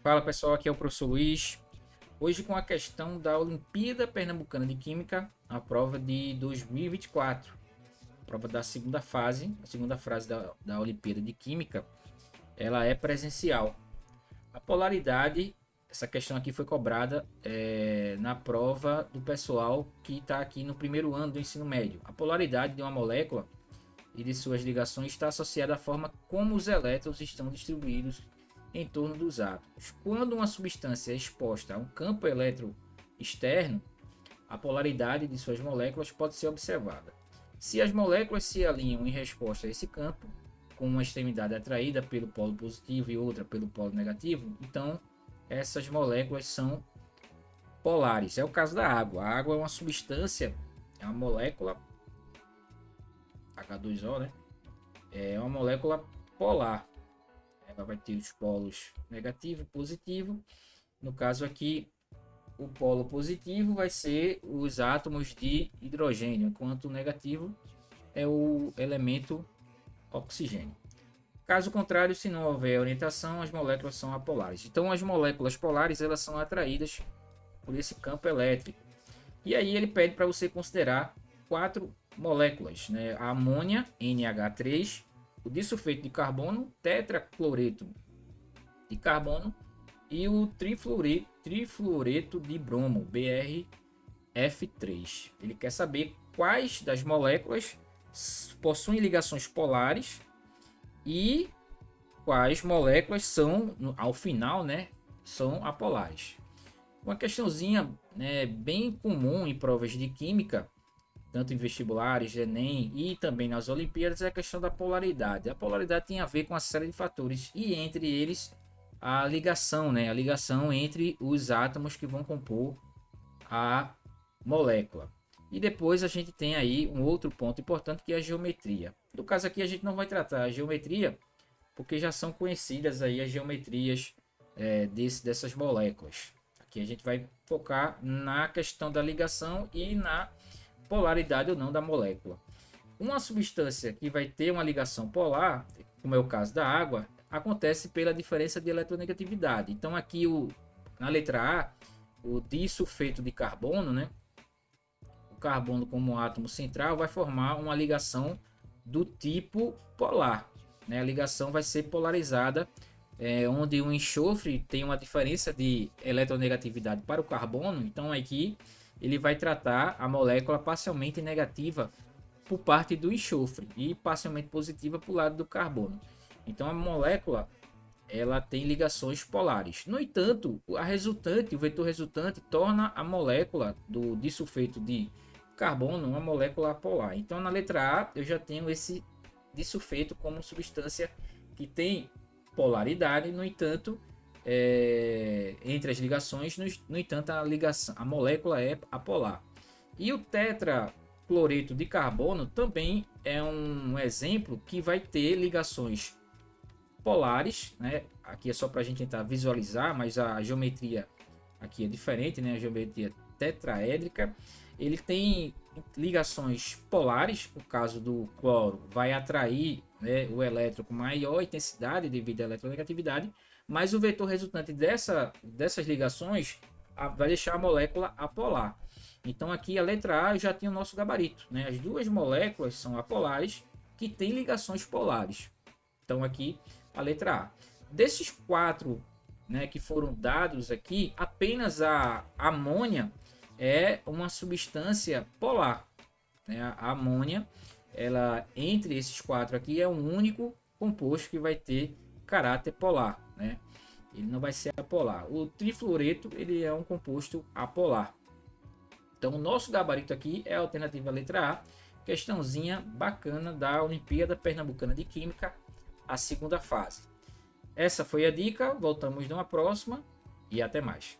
Fala pessoal, aqui é o professor Luiz. Hoje com a questão da Olimpíada Pernambucana de Química, a prova de 2024. A prova da segunda fase, a segunda fase da Olimpíada de Química, ela é presencial. A polaridade, essa questão aqui foi cobrada na prova do pessoal que está aqui no primeiro ano do ensino médio. A polaridade de uma molécula e de suas ligações está associada à forma como os elétrons estão distribuídos em torno dos átomos. Quando uma substância é exposta a um campo elétrico externo, a polaridade de suas moléculas pode ser observada. Se as moléculas se alinham em resposta a esse campo, com uma extremidade atraída pelo polo positivo e outra pelo polo negativo, então essas moléculas são polares. É o caso da água. A água é uma substância, é uma molécula H2O, né? É uma molécula polar. Ela vai ter os polos negativo e positivo. No caso aqui, o polo positivo vai ser os átomos de hidrogênio, enquanto o negativo é o elemento oxigênio. Caso contrário, se não houver orientação, as moléculas são apolares. Então, as moléculas polares elas são atraídas por esse campo elétrico. E aí ele pede para você considerar quatro moléculas, né? A amônia, NH3, o disulfeto de carbono, tetracloreto de carbono e o trifluoreto de bromo, BRF3. Ele quer saber quais das moléculas possuem ligações polares e quais moléculas são, ao final, né, são apolares. Uma questãozinha, né, bem comum em provas de química, tanto em vestibulares, Enem e também nas Olimpíadas, é a questão da polaridade. A polaridade tem a ver com uma série de fatores e entre eles a ligação, né? A ligação entre os átomos que vão compor a molécula. E depois a gente tem aí um outro ponto importante que é a geometria. No caso aqui a gente não vai tratar a geometria porque já são conhecidas aí as geometrias dessas moléculas. Aqui a gente vai focar na questão da ligação e na polaridade ou não da molécula. Uma substância que vai ter uma ligação polar, como é o caso da água, acontece pela diferença de eletronegatividade. Então aqui na letra A, o disulfeto de carbono, né? O carbono como átomo central vai formar uma ligação do tipo polar, né? A ligação vai ser polarizada, onde o enxofre tem uma diferença de eletronegatividade para o carbono. Então aqui ele vai tratar a molécula parcialmente negativa por parte do enxofre e parcialmente positiva para o lado do carbono. Então a molécula ela tem ligações polares. No entanto, a resultante, o vetor resultante torna a molécula do disulfeto de carbono uma molécula apolar. Então na letra A eu já tenho esse disulfeto como substância que tem polaridade, no entanto, entre as ligações, no entanto, a molécula é apolar. E o tetracloreto de carbono também é um exemplo que vai ter ligações polares, né? Aqui é só para a gente tentar visualizar, mas a geometria aqui é diferente, né? A geometria tetraédrica. Ele tem ligações polares, no caso do cloro, vai atrair, né, o elétron com maior intensidade devido à eletronegatividade, mas o vetor resultante dessas ligações vai deixar a molécula apolar. Então aqui a letra A já tem o nosso gabarito, né? As duas moléculas são apolares que têm ligações polares. Então aqui a letra A. Desses quatro, né, que foram dados aqui, apenas a amônia é uma substância polar, né? A amônia, ela entre esses quatro aqui é o único composto que vai ter caráter polar, né? Ele não vai ser apolar. O trifluoreto ele é um composto apolar. Então o nosso gabarito aqui é a alternativa letra A. Questãozinha bacana da Olimpíada Pernambucana de Química, a segunda fase. Essa foi a dica. Voltamos numa próxima e até mais.